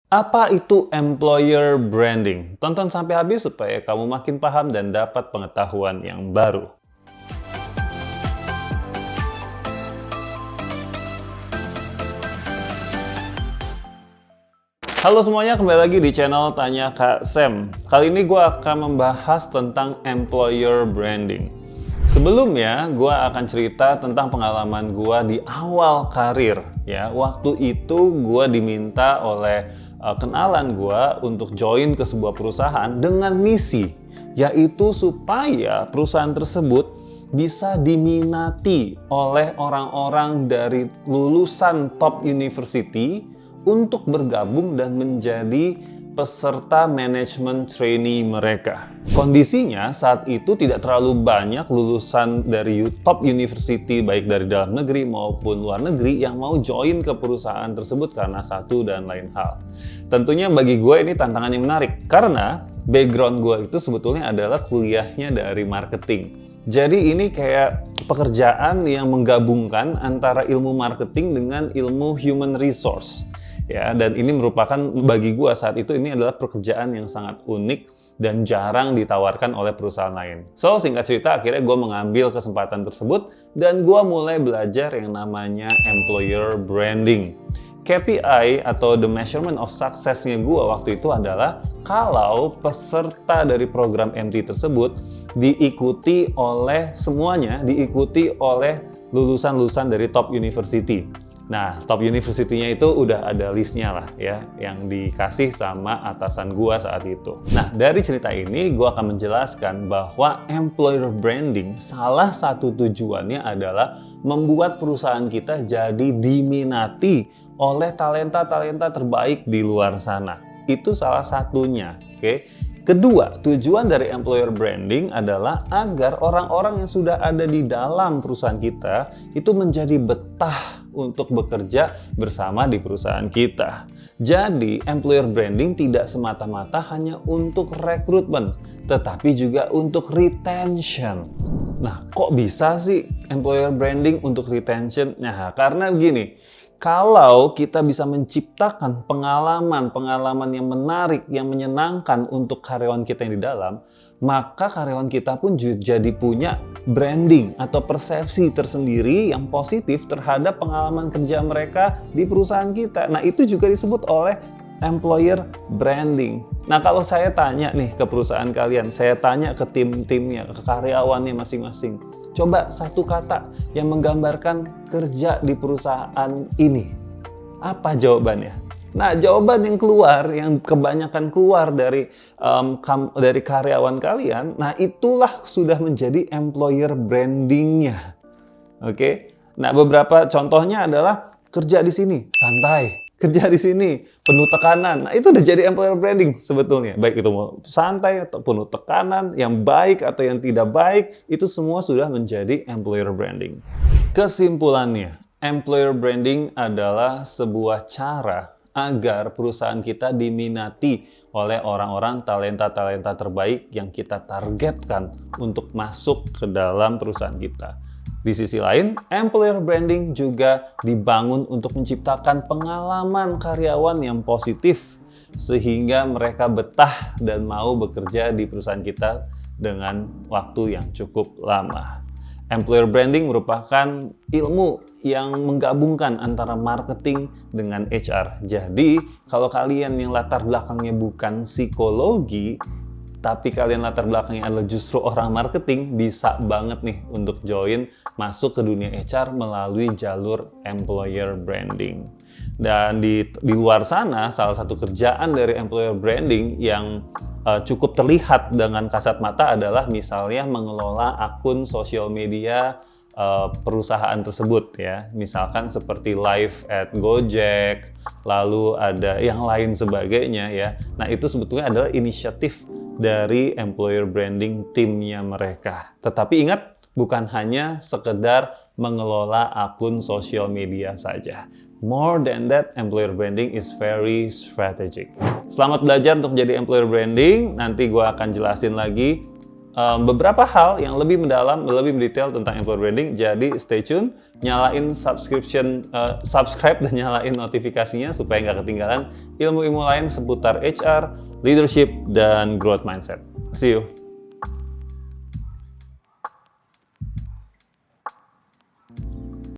Apa itu employer branding? Tonton sampai habis supaya kamu makin paham dan dapat pengetahuan yang baru. Halo semuanya, kembali lagi di channel Tanya Kak Sam. Kali ini gue akan membahas tentang employer branding. Sebelumnya, gue akan cerita tentang pengalaman gue di awal karir. Ya, waktu itu gue diminta oleh kenalan gue untuk join ke sebuah perusahaan dengan misi, yaitu supaya perusahaan tersebut bisa diminati oleh orang-orang dari lulusan top university untuk bergabung dan menjadi peserta manajemen trainee mereka. Kondisinya saat itu tidak terlalu banyak lulusan dari top university baik dari dalam negeri maupun luar negeri yang mau join ke perusahaan tersebut karena satu dan lain hal. Tentunya bagi gue ini tantangan yang menarik karena background gue itu sebetulnya adalah kuliahnya dari marketing. Jadi ini kayak pekerjaan yang menggabungkan antara ilmu marketing dengan ilmu human resource. Ya, dan ini merupakan bagi gua saat itu ini adalah pekerjaan yang sangat unik dan jarang ditawarkan oleh perusahaan lain. So, singkat cerita akhirnya gua mengambil kesempatan tersebut dan gua mulai belajar yang namanya employer branding. KPI atau the measurement of success-nya gua waktu itu adalah kalau peserta dari program MT tersebut diikuti oleh semuanya, diikuti oleh lulusan-lulusan dari top university. Nah, top university-nya itu udah ada listnya lah ya, yang dikasih sama atasan gua saat itu. Nah, dari cerita ini gua akan menjelaskan bahwa employer branding salah satu tujuannya adalah membuat perusahaan kita jadi diminati oleh talenta-talenta terbaik di luar sana. Itu salah satunya, oke? Kedua, tujuan dari employer branding adalah agar orang-orang yang sudah ada di dalam perusahaan kita itu menjadi betah untuk bekerja bersama di perusahaan kita. Jadi, employer branding tidak semata-mata hanya untuk rekrutmen, tetapi juga untuk retention. Nah, kok bisa sih employer branding untuk retention? Nah, karena begini, kalau kita bisa menciptakan pengalaman yang menarik, yang menyenangkan untuk karyawan kita yang di dalam, maka karyawan kita pun jadi punya branding atau persepsi tersendiri yang positif terhadap pengalaman kerja mereka di perusahaan kita. Nah, itu juga disebut oleh employer branding. Nah, kalau saya tanya nih ke perusahaan kalian, saya tanya ke tim-timnya, ke karyawannya masing-masing. Coba satu kata yang menggambarkan kerja di perusahaan ini. Apa jawabannya? Nah, jawaban yang keluar, yang kebanyakan keluar dari karyawan kalian, nah itulah sudah menjadi employer brandingnya. Oke? Nah, beberapa contohnya adalah kerja di sini, santai. Kerja di sini, penuh tekanan. Nah, itu udah jadi employer branding sebetulnya. Baik itu mau santai atau penuh tekanan, yang baik atau yang tidak baik, itu semua sudah menjadi employer branding. Kesimpulannya, employer branding adalah sebuah cara agar perusahaan kita diminati oleh orang-orang talenta-talenta terbaik yang kita targetkan untuk masuk ke dalam perusahaan kita. Di sisi lain, employer branding juga dibangun untuk menciptakan pengalaman karyawan yang positif sehingga mereka betah dan mau bekerja di perusahaan kita dengan waktu yang cukup lama. Employer branding merupakan ilmu yang menggabungkan antara marketing dengan HR. Jadi, kalau kalian yang latar belakangnya bukan psikologi, tapi kalian latar belakangnya adalah justru orang marketing, bisa banget nih untuk join masuk ke dunia HR melalui jalur employer branding. Dan di luar sana, salah satu kerjaan dari employer branding yang cukup terlihat dengan kasat mata adalah misalnya mengelola akun sosial media perusahaan tersebut ya, misalkan seperti live at Gojek, lalu ada yang lain sebagainya ya. Nah, itu sebetulnya adalah inisiatif dari employer branding timnya mereka. Tetapi ingat, bukan hanya sekedar mengelola akun sosial media saja. More than that, employer branding is very strategic. Selamat belajar untuk menjadi employer branding. Nanti gue akan jelasin lagi beberapa hal yang lebih mendalam, lebih mendetail tentang employer branding. Jadi stay tune, nyalain subscribe dan nyalain notifikasinya supaya nggak ketinggalan ilmu-ilmu lain seputar HR, leadership, dan growth mindset. See you!